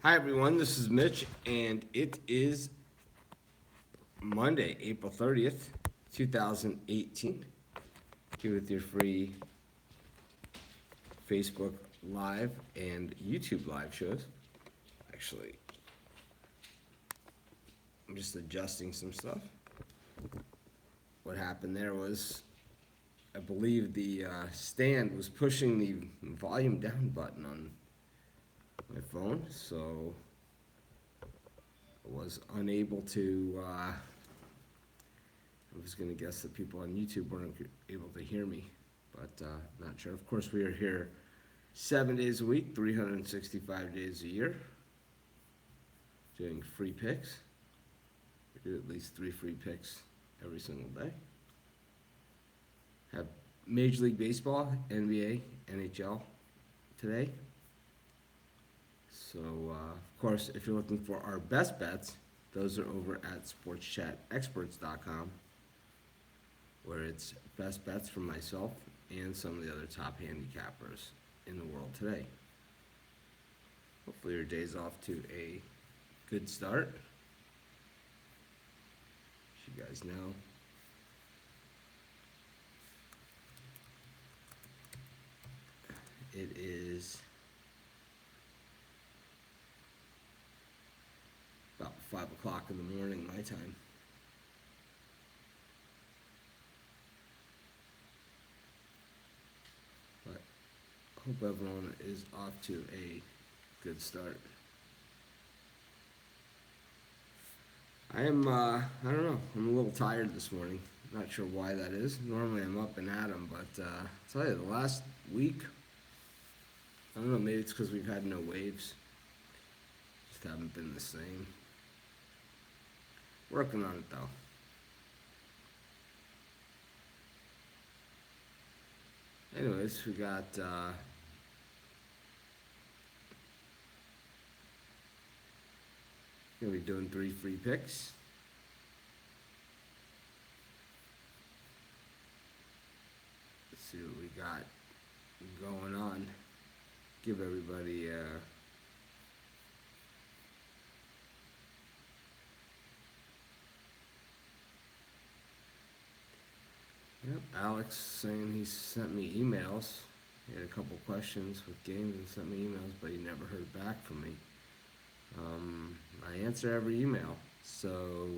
Hi, everyone. This is Mitch, and it is Monday, April 30th, 2018. Here with your free Facebook Live and YouTube Live shows. Actually, I'm just adjusting some stuff. What happened there was, I believe the stand was pushing the volume down button on my phone, so I was unable to. I was going to guess that people on YouTube weren't able to hear me, but not sure. Of course, we are here 7 days a week, 365 days a year, doing free picks. We do at least 3 free picks every single day. Have Major League Baseball, NBA, NHL today. So, of course, if you're looking for our best bets, those are over at sportschatexperts.com, where it's best bets from myself and some of the other top handicappers in the world today. Hopefully your day's off to a good start. As you guys know, it is about 5 o'clock in the morning my time. But hope everyone is off to a good start. I am, I don't know, I'm a little tired this morning. Not sure why that is. Normally I'm up and at 'em, but I'll tell you, the last week, I don't know, maybe it's because we've had no waves. Just haven't been the same. Working on it though. Anyways, we got gonna be doing 3 free picks. Let's see what we got going on. Give everybody yep, Alex saying he sent me emails. He had a couple questions with games and sent me emails, but he never heard back from me. I answer every email, so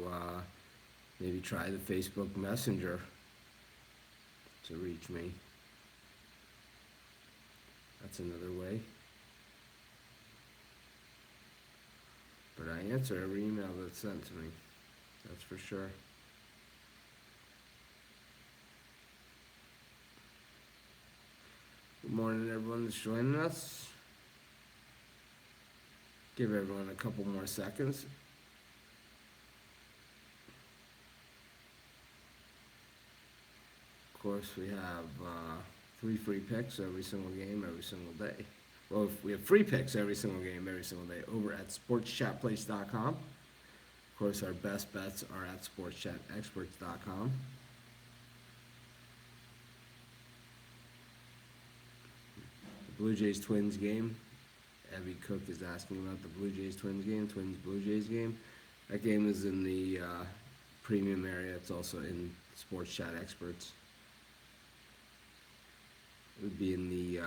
maybe try the Facebook Messenger to reach me. That's another way. But I answer every email that's sent to me, that's for sure. Good morning, everyone that's joining us. Give everyone a couple more seconds. Of course, we have 3 free picks every single game, every single day. Well, we have free picks every single game, every single day over at sportschatplace.com. Of course, our best bets are at sportschatexperts.com. The Blue Jays Twins game. Evie Cook is asking about the Blue Jays Twins game, Twins Blue Jays game. That game is in the premium area. It's also in Sports Chat Experts. It would be in the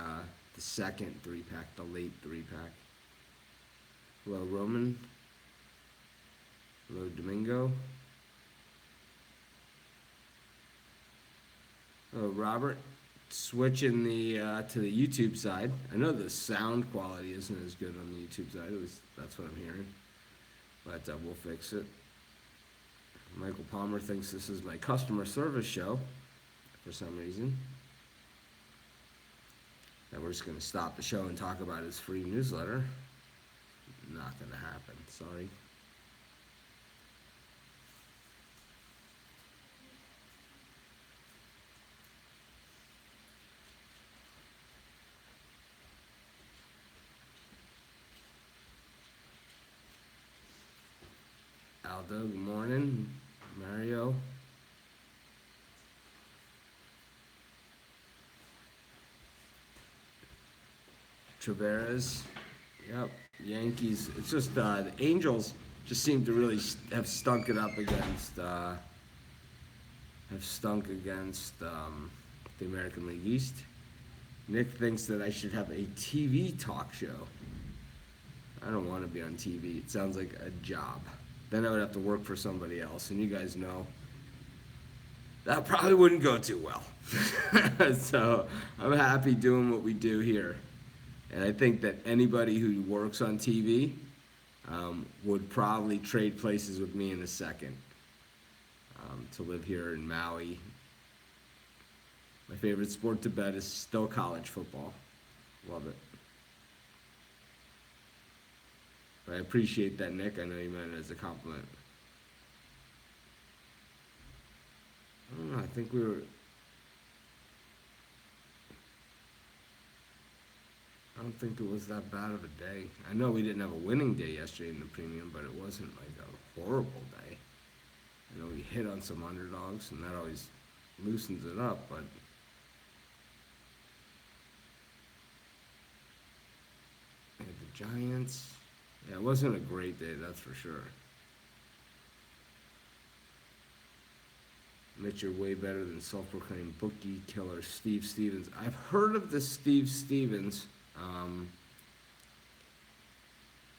second 3-pack, the late 3-pack. Hello, Roman. Hello, Domingo. Hello, Robert. Switching the to the YouTube side. I know the sound quality isn't as good on the YouTube side. At least that's what I'm hearing. But we'll fix it. Michael Palmer thinks this is my customer service show for some reason. That we're just going to stop the show and talk about his free newsletter. Not going to happen. Sorry. Aldo, good morning. Mario. Traveras, Yep, Yankees. It's just the Angels just seem to really have stunk it up against have stunk against the American League East. Nick thinks that I should have a TV talk show. I don't want to be on TV. It sounds like a job. Then I would have to work for somebody else, and you guys know that probably wouldn't go too well. So I'm happy doing what we do here. And I think that anybody who works on TV would probably trade places with me in a second to live here in Maui. My favorite sport to bet is still college football. Love it. But I appreciate that, Nick. I know you meant it as a compliment. I don't know. I think we were. I don't think it was that bad of a day. I know we didn't have a winning day yesterday in the premium, but it wasn't like a horrible day. I know we hit on some underdogs, and that always loosens it up, but we had the Giants. Yeah, it wasn't a great day, that's for sure. Mitch, you're way better than self-proclaimed bookie killer Steve Stevens. I've heard of this Steve Stevens,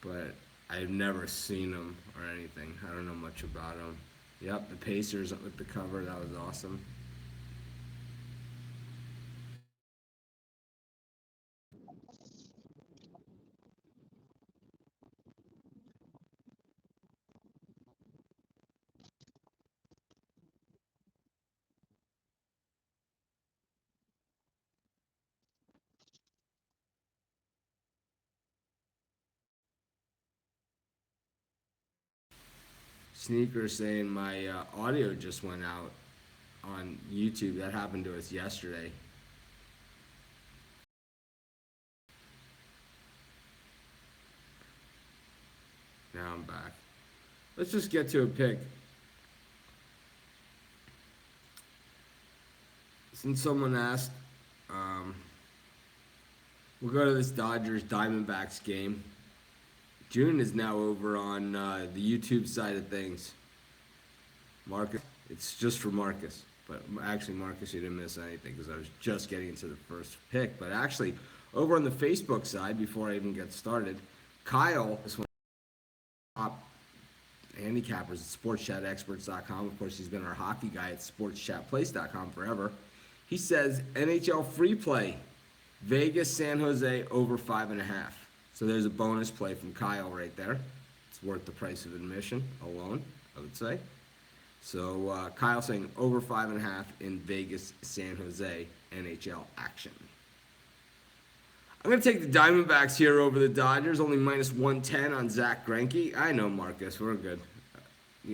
but I've never seen him or anything. I don't know much about him. Yep, the Pacers with the cover, that was awesome. Sneaker saying my audio just went out on YouTube. That happened to us yesterday. Now I'm back. Let's just get to a pick. Since someone asked, we'll go to this Dodgers Diamondbacks game. June is now over on the YouTube side of things. Marcus, it's just for Marcus. But actually, Marcus, you didn't miss anything because I was just getting into the first pick. But actually, over on the Facebook side, before I even get started, Kyle is one of the top handicappers at sportschatexperts.com. Of course, he's been our hockey guy at sportschatplace.com forever. He says NHL free play, Vegas, San Jose over 5.5. So there's a bonus play from Kyle right there. It's worth the price of admission alone, I would say. So Kyle saying over 5.5 in Vegas, San Jose NHL action. I'm going to take the Diamondbacks here over the Dodgers, only minus 110 on Zach Greinke. I know, Marcus, we're good.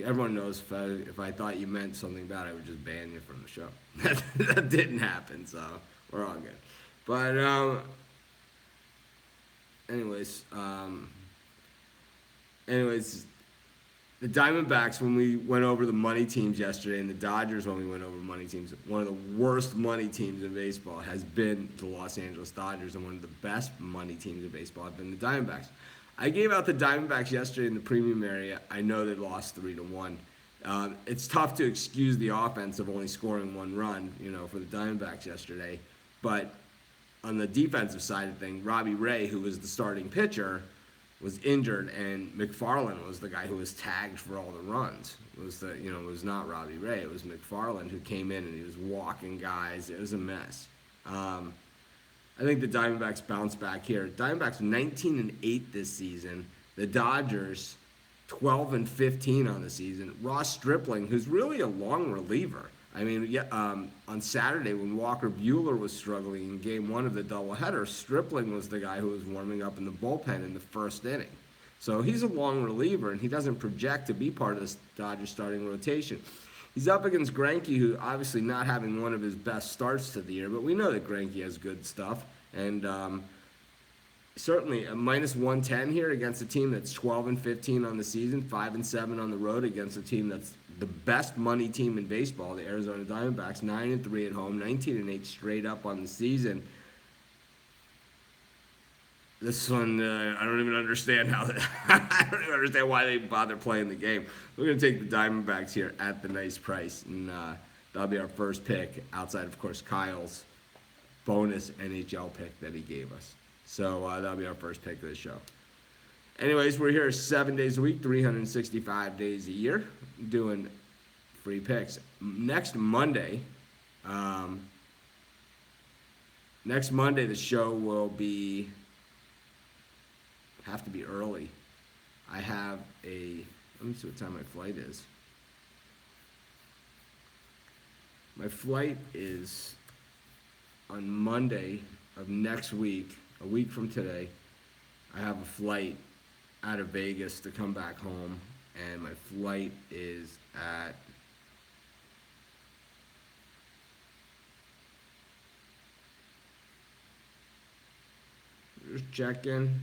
Everyone knows if I thought you meant something bad, I would just ban you from the show. That didn't happen, so we're all good. But anyways, the Diamondbacks, when we went over the money teams yesterday, and the Dodgers, when we went over money teams, one of the worst money teams in baseball has been the Los Angeles Dodgers, and one of the best money teams in baseball have been the Diamondbacks. I gave out the Diamondbacks yesterday in the premium area. I know they lost 3-1. It's tough to excuse the offense of only scoring one run, for the Diamondbacks yesterday. But on the defensive side of things, Robbie Ray, who was the starting pitcher, was injured, and McFarland was the guy who was tagged for all the runs. It was not Robbie Ray. It was McFarland who came in and he was walking guys. It was a mess. I think the Diamondbacks bounce back here. Diamondbacks 19-8 this season. The Dodgers 12-15 on the season. Ross Stripling, who's really a long reliever. I mean, on Saturday when Walker Buehler was struggling in Game 1 of the doubleheader, Stripling was the guy who was warming up in the bullpen in the first inning. So he's a long reliever, and he doesn't project to be part of this Dodgers starting rotation. He's up against Greinke, who obviously not having one of his best starts to the year, but we know that Greinke has good stuff. And certainly a minus 110 here against a team that's 12-15 on the season, 5-7 on the road against a team that's the best money team in baseball, the Arizona Diamondbacks, 9-3 at home, 19-8 straight up on the season. This one, I don't even understand how. I don't even understand why they bother playing the game. We're gonna take the Diamondbacks here at the nice price, and that'll be our first pick outside, of course, Kyle's bonus NHL pick that he gave us. So that'll be our first pick of the show. Anyways, we're here 7 days a week, 365 days a year, doing free picks. Um, next Monday, the show will have to be early. I have let me see what time my flight is. My flight is on Monday of next week, a week from today. I have a flight out of Vegas to come back home, and my flight is at just checking.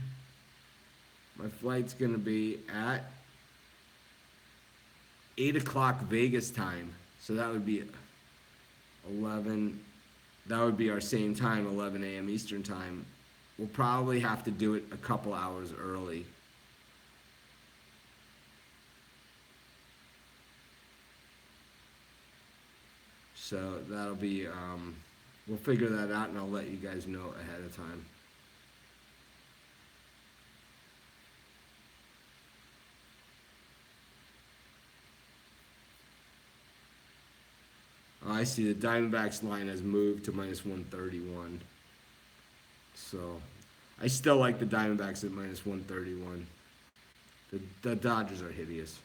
My flight's gonna be at 8 o'clock Vegas time, so that would be 11. That would be our same time, 11 a.m. Eastern time. We'll probably have to do it a couple hours early. So that'll be, we'll figure that out and I'll let you guys know ahead of time. Oh, I see the Diamondbacks line has moved to minus 131. So I still like the Diamondbacks at minus 131. The Dodgers are hideous.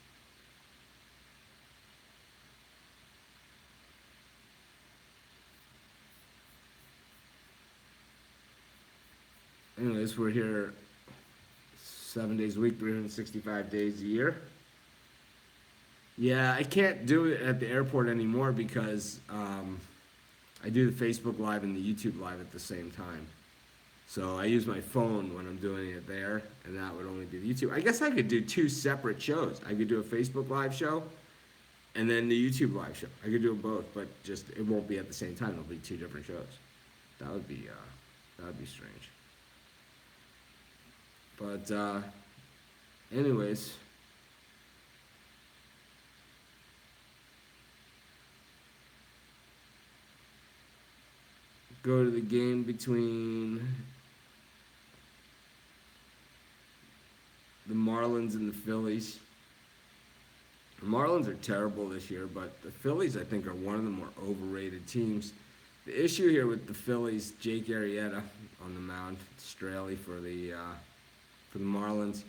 Anyways, we're here 7 days a week, 365 days a year. Yeah, I can't do it at the airport anymore because I do the Facebook Live and the YouTube Live at the same time. So I use my phone when I'm doing it there, and that would only be the YouTube. I guess I could do two separate shows. I could do a Facebook Live show and then the YouTube Live show. I could do them both, but just it won't be at the same time. It'll be two different shows. That would be strange. But anyways, go to the game between the Marlins and the Phillies. The Marlins are terrible this year, but the Phillies, I think, are one of the more overrated teams. The issue here with the Phillies, Jake Arrieta on the mound, Straley for the Marlins.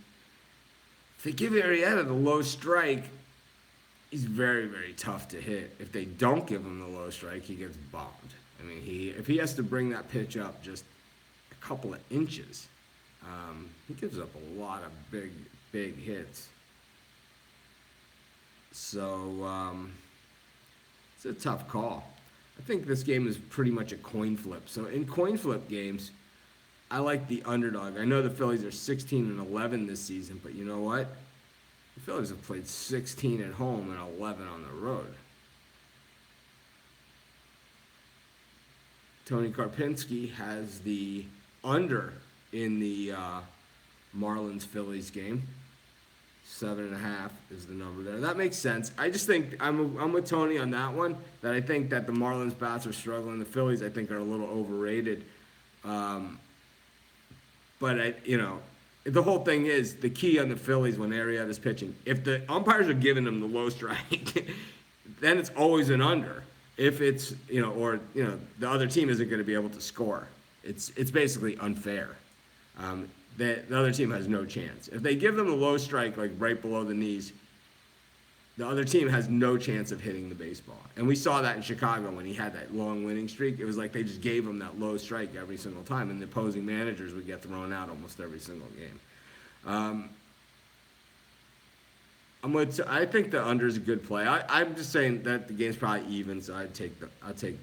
If they give Arrieta the low strike, he's very, very tough to hit. If they don't give him the low strike, he gets bombed. I mean, if he has to bring that pitch up just a couple of inches, he gives up a lot of big hits. So it's a tough call. I think this game is pretty much a coin flip. So in coin flip games, I like the underdog. I know the Phillies are 16-11 this season, but you know what? The Phillies have played 16 at home and 11 on the road. Tony Karpinski has the under in the Marlins-Phillies game. 7.5 is the number there. That makes sense. I just think I'm with Tony on that one. That I think that the Marlins bats are struggling. The Phillies, I think, are a little overrated. But the whole thing is the key on the Phillies when Arrieta's pitching. If the umpires are giving them the low strike, then it's always an under. If it's the other team isn't going to be able to score. It's basically unfair. The other team has no chance. If they give them the low strike, like right below the knees, the other team has no chance of hitting the baseball. And we saw that in Chicago when he had that long winning streak. It was like they just gave him that low strike every single time, and the opposing managers would get thrown out almost every single game. I think the under is a good play. I'm just saying that the game's probably even, so I'll take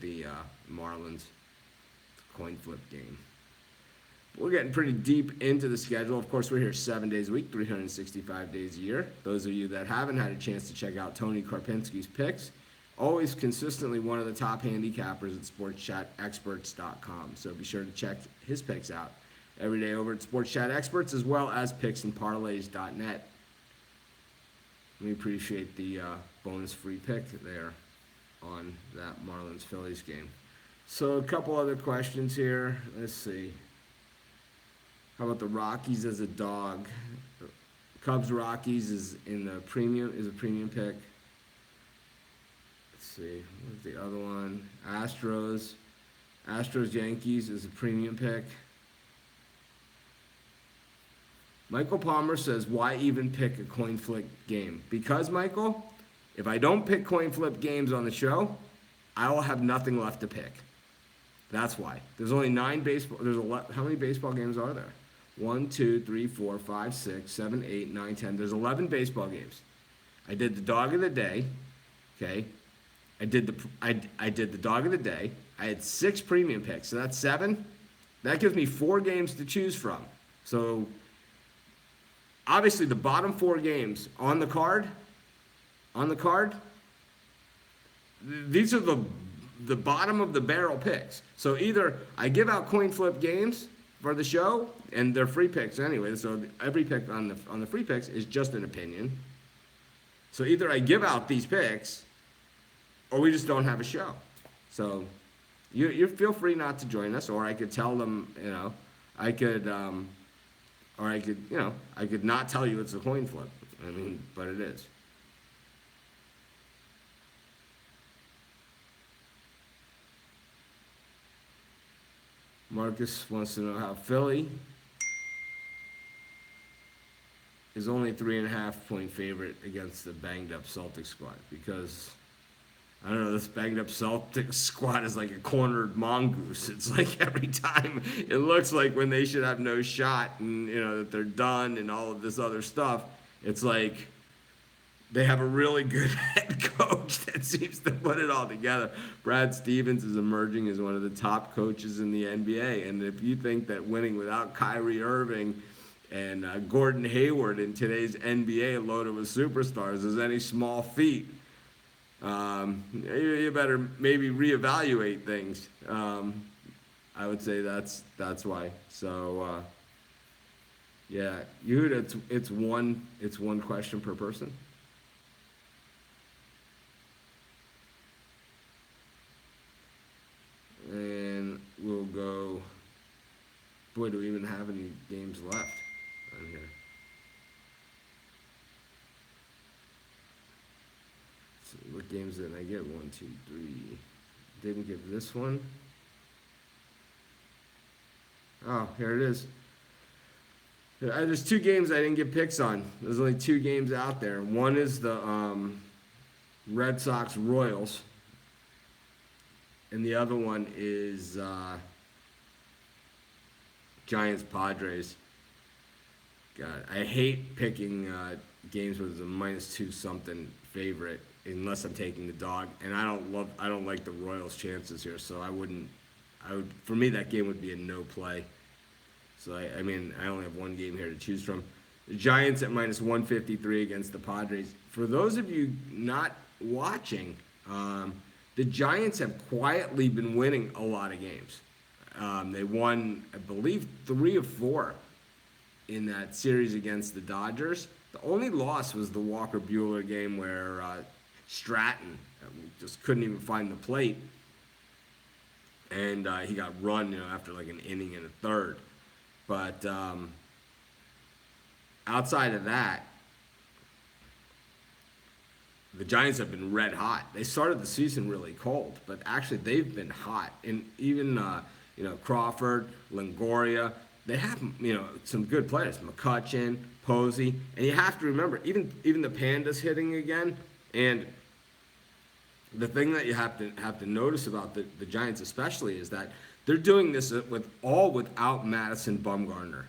the Marlins coin flip game. We're getting pretty deep into the schedule. Of course, we're here 7 days a week, 365 days a year. Those of you that haven't had a chance to check out Tony Karpinski's picks, always consistently one of the top handicappers at sportchatexperts.com. So be sure to check his picks out. every day over at Sports Chat Experts, as well as picksandparlays.net. We appreciate the bonus free pick there on that Marlins-Phillies game. So a couple other questions here. Let's see. How about the Rockies as a dog? Cubs-Rockies is a premium pick. Let's see. What's the other one? Astros-Yankees is a premium pick. Michael Palmer says, why even pick a coin flip game? Because, Michael, if I don't pick coin flip games on the show, I will have nothing left to pick. That's why. There's only 9 baseball. How many baseball games are there? 1, 2, 3, 4, 5, 6, 7, 8, 9, 10. There's 11 baseball games. I did the dog of the day. Okay. I did the dog of the day. I had 6 premium picks. So that's 7. That gives me 4 games to choose from. So obviously the bottom 4 games on the card, these are the bottom of the barrel picks. So either I give out coin flip games for the show, and they're free picks anyway. So every pick on the free picks is just an opinion. So either I give out these picks, or we just don't have a show. So you feel free not to join us, or I could tell them, I could not tell you it's a coin flip. I mean, but it is. Marcus wants to know how Philly is only 3.5 point favorite against the banged up Celtics squad, because I don't know, this banged up Celtics squad is like a cornered mongoose. It's like every time it looks like when they should have no shot and that they're done and all of this other stuff, it's like they have a really good head coach that seems to put it all together. Brad Stevens is emerging as one of the top coaches in the NBA. And if you think that winning without Kyrie Irving and Gordon Hayward in today's NBA loaded with superstars is any small feat, you better maybe reevaluate things. I would say that's why. So, yeah, Yehuda, it's one question per person. And we'll go. Boy, do we even have any games left on here? So what games did I get? 1, 2, 3. Didn't give this one. Oh, here it is. There's 2 games I didn't get picks on. There's only 2 games out there. One is the Red Sox Royals. And the other one is Giants Padres. God, I hate picking games with a -2 something favorite unless I'm taking the dog, and I don't like the Royals' chances here, so for me that game would be a no play. So I mean I only have one game here to choose from. The Giants at -153 against the Padres. For those of you not watching, the Giants have quietly been winning a lot of games. They won, I believe, 3 of 4 in that series against the Dodgers. The only loss was the Walker Buehler game where Stratton just couldn't even find the plate, and he got run, after like an inning and a third. But outside of that, the Giants have been red hot. They started the season really cold, but actually they've been hot. And even Crawford, Longoria, they have some good players. McCutchen, Posey, and you have to remember even the Pandas hitting again. And the thing that you have to notice about the Giants especially is that they're doing this without Madison Bumgarner,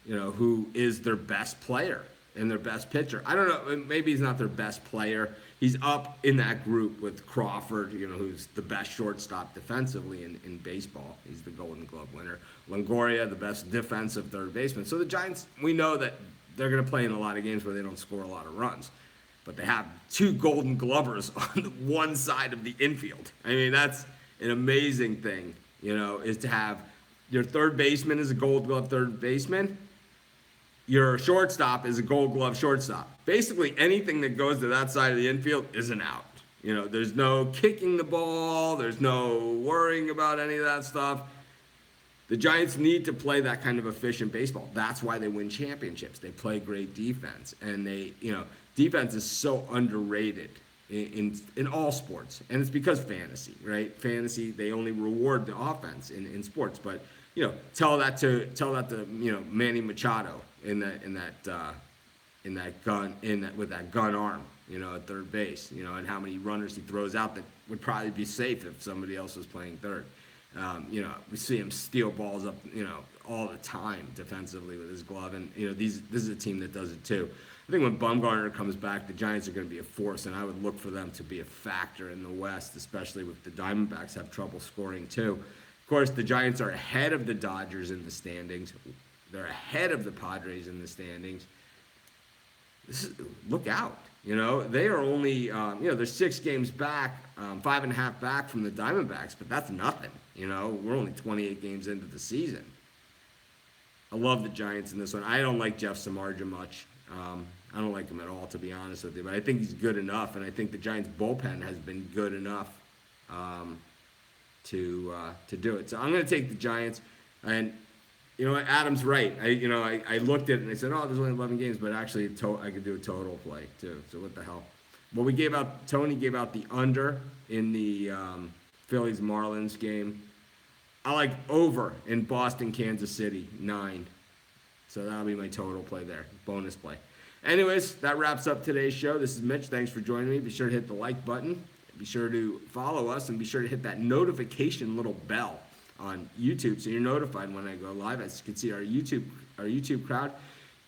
who is their best player and their best pitcher. I don't know, maybe he's not their best player. He's up in that group with Crawford, who's the best shortstop defensively in baseball. He's the Golden Glove winner. Longoria, the best defensive third baseman. So the Giants, we know that they're going to play in a lot of games where they don't score a lot of runs. But they have 2 Golden Glovers on one side of the infield. I mean, that's an amazing thing, is to have Your third baseman is a Gold Glove third baseman. Your shortstop is a Gold Glove shortstop. Basically, anything that goes to that side of the infield is an out. You know, there's no kicking the ball. There's no worrying about any of that stuff. The Giants need to play that kind of efficient baseball. That's why they win championships. They play great defense, and defense is so underrated in all sports, and it's because fantasy, right? Fantasy, they only reward the offense in sports, but tell that to Manny Machado with that gun arm, at third base, and how many runners he throws out that would probably be safe if somebody else was playing third. We see him steal balls up, all the time defensively with his glove, and this is a team that does it too. I think when Bumgarner comes back, the Giants are going to be a force, and I would look for them to be a factor in the West, especially with the Diamondbacks have trouble scoring too. Of course, the Giants are ahead of the Dodgers in the standings. They're ahead of the Padres in the standings. Look out. They are only, they're 6 games back, 5.5 back from the Diamondbacks, but that's nothing. We're only 28 games into the season. I love the Giants in this one. I don't like Jeff Samardzija much. I don't like him at all, to be honest with you, but I think he's good enough, and I think the Giants' bullpen has been good enough to do it. So I'm going to take the Giants, and Adam's right. I looked at it and I said, oh, there's only 11 games, but actually I could do a total play too. So what the hell? Well, Tony gave out the under in the Phillies Marlins game. I like over in Boston, Kansas City, 9. So that'll be my total play there. Bonus play. Anyways, that wraps up today's show. This is Mitch. Thanks for joining me. Be sure to hit the like button. Be sure to follow us, and be sure to hit that notification little bell on YouTube so you're notified when I go live. As you can see, our YouTube crowd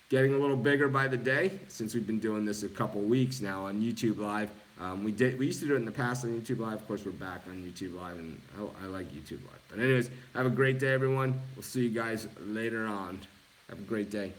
getting a little bigger by the day since we've been doing this a couple weeks now on YouTube Live. We used to do it in the past on YouTube Live. Of course, we're back on YouTube Live, and I like YouTube Live. But anyways, have a great day, everyone. We'll see you guys later on. Have a great day.